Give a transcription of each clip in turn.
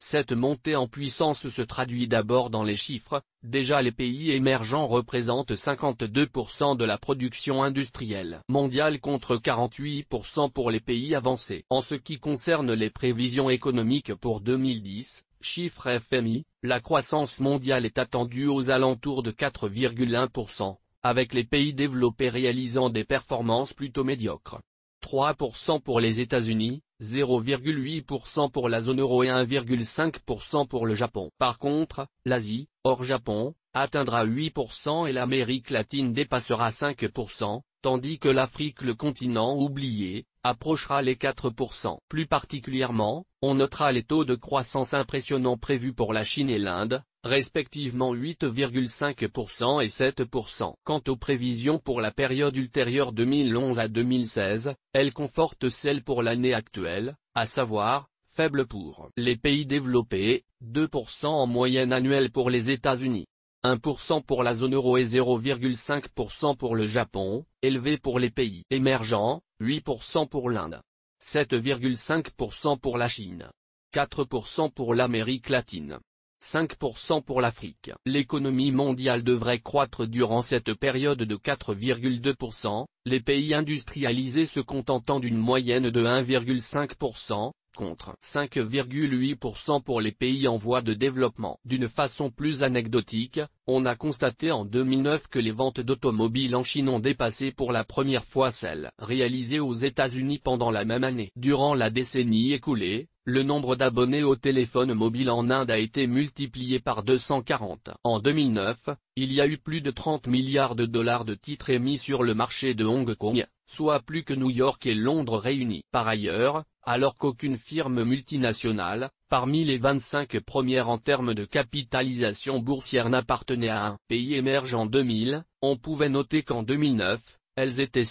Cette montée en puissance se traduit d'abord dans les chiffres. Déjà les pays émergents représentent 52% de la production industrielle mondiale contre 48% pour les pays avancés. En ce qui concerne les prévisions économiques pour 2010, chiffre FMI, la croissance mondiale est attendue aux alentours de 4,1%, avec les pays développés réalisant des performances plutôt médiocres. 3% pour les États-Unis, 0,8% pour la zone euro et 1,5% pour le Japon. Par contre, l'Asie, hors Japon, atteindra 8% et l'Amérique latine dépassera 5%, tandis que l'Afrique, le continent oublié, approchera les 4%. Plus particulièrement, on notera les taux de croissance impressionnants prévus pour la Chine et l'Inde, respectivement 8,5% et 7%. Quant aux prévisions pour la période ultérieure 2011 à 2016, elles confortent celles pour l'année actuelle, à savoir, faibles pour les pays développés, 2% en moyenne annuelle pour les États-Unis, 1% pour la zone euro et 0,5% pour le Japon, élevé pour les pays émergents, 8% pour l'Inde, 7,5% pour la Chine, 4% pour l'Amérique latine, 5% pour l'Afrique. L'économie mondiale devrait croître durant cette période de 4,2%, les pays industrialisés se contentant d'une moyenne de 1,5%, contre 5,8% pour les pays en voie de développement. D'une façon plus anecdotique, on a constaté en 2009 que les ventes d'automobiles en Chine ont dépassé pour la première fois celles réalisées aux États-Unis pendant la même année. Durant la décennie écoulée, le nombre d'abonnés au téléphone mobile en Inde a été multiplié par 240. En 2009, il y a eu plus de 30 milliards de dollars de titres émis sur le marché de Hong Kong, soit plus que New York et Londres réunis. Par ailleurs, alors qu'aucune firme multinationale, parmi les 25 premières en termes de capitalisation boursière n'appartenait à un pays émergent en 2000, on pouvait noter qu'en 2009, elles étaient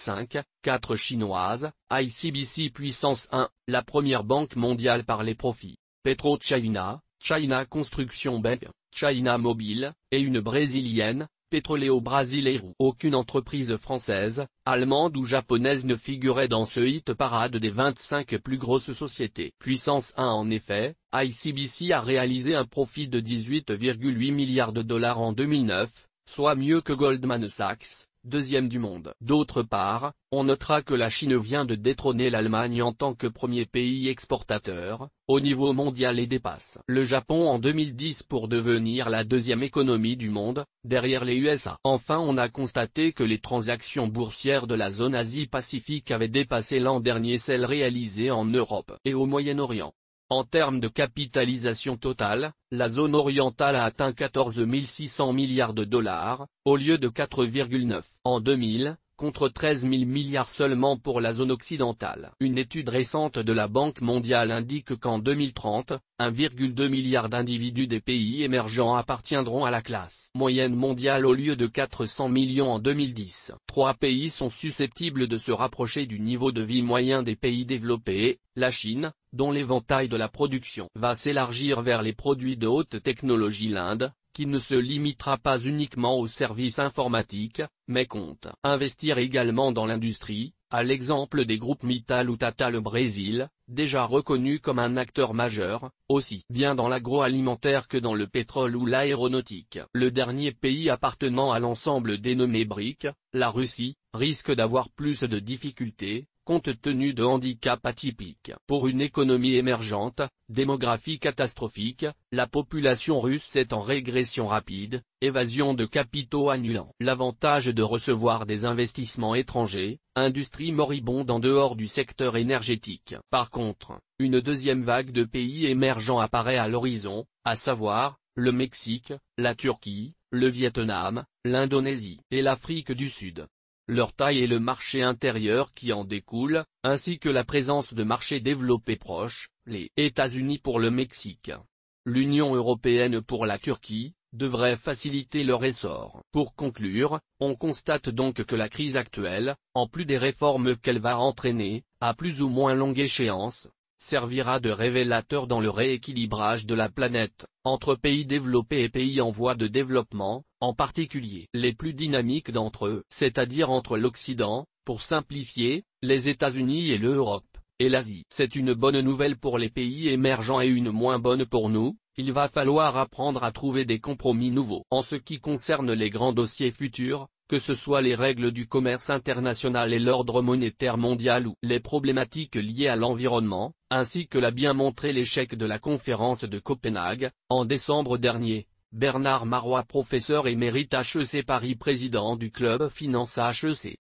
4 chinoises, ICBC puissance 1, la première banque mondiale par les profits, PetroChina, China Construction Bank, China Mobile, et une brésilienne, Petroleo Brasileiro. Aucune entreprise française, allemande ou japonaise ne figurait dans ce hit parade des 25 plus grosses sociétés. Puissance 1 en effet, ICBC a réalisé un profit de 18,8 milliards de dollars en 2009, soit mieux que Goldman Sachs, deuxième du monde. D'autre part, on notera que la Chine vient de détrôner l'Allemagne en tant que premier pays exportateur, au niveau mondial et dépasse le Japon en 2010 pour devenir la deuxième économie du monde, derrière les USA. Enfin on a constaté que les transactions boursières de la zone Asie-Pacifique avaient dépassé l'an dernier celles réalisées en Europe et au Moyen-Orient. En termes de capitalisation totale, la zone orientale a atteint 14 600 milliards de dollars, au lieu de 4,9 en 2000, contre 13 000 milliards seulement pour la zone occidentale. Une étude récente de la Banque mondiale indique qu'en 2030, 1,2 milliard d'individus des pays émergents appartiendront à la classe moyenne mondiale au lieu de 400 millions en 2010. 3 pays sont susceptibles de se rapprocher du niveau de vie moyen des pays développés, la Chine, dont l'éventail de la production va s'élargir vers les produits de haute technologie, l'Inde, qui ne se limitera pas uniquement aux services informatiques, mais compte investir également dans l'industrie, à l'exemple des groupes Mittal ou Tata, le Brésil, déjà reconnu comme un acteur majeur, aussi bien dans l'agroalimentaire que dans le pétrole ou l'aéronautique. Le dernier pays appartenant à l'ensemble dénommé BRIC, la Russie, risque d'avoir plus de difficultés, compte tenu de handicaps atypiques. Pour une économie émergente, démographie catastrophique, la population russe est en régression rapide, évasion de capitaux annulant l'avantage de recevoir des investissements étrangers, industrie moribonde en dehors du secteur énergétique. Par contre, une deuxième vague de pays émergents apparaît à l'horizon, à savoir, le Mexique, la Turquie, le Vietnam, l'Indonésie et l'Afrique du Sud. Leur taille et le marché intérieur qui en découle, ainsi que la présence de marchés développés proches, les États-Unis pour le Mexique, l'Union européenne pour la Turquie, devraient faciliter leur essor. Pour conclure, on constate donc que la crise actuelle, en plus des réformes qu'elle va entraîner, à plus ou moins longue échéance, servira de révélateur dans le rééquilibrage de la planète, entre pays développés et pays en voie de développement, en particulier les plus dynamiques d'entre eux, c'est-à-dire entre l'Occident, pour simplifier, les États-Unis et l'Europe, et l'Asie. C'est une bonne nouvelle pour les pays émergents et une moins bonne pour nous. Il va falloir apprendre à trouver des compromis nouveaux. En ce qui concerne les grands dossiers futurs, que ce soit les règles du commerce international et l'ordre monétaire mondial ou les problématiques liées à l'environnement, ainsi que l'a bien montré l'échec de la conférence de Copenhague, en décembre dernier, Bernard Marois, professeur émérite HEC Paris, président du club Finance HEC.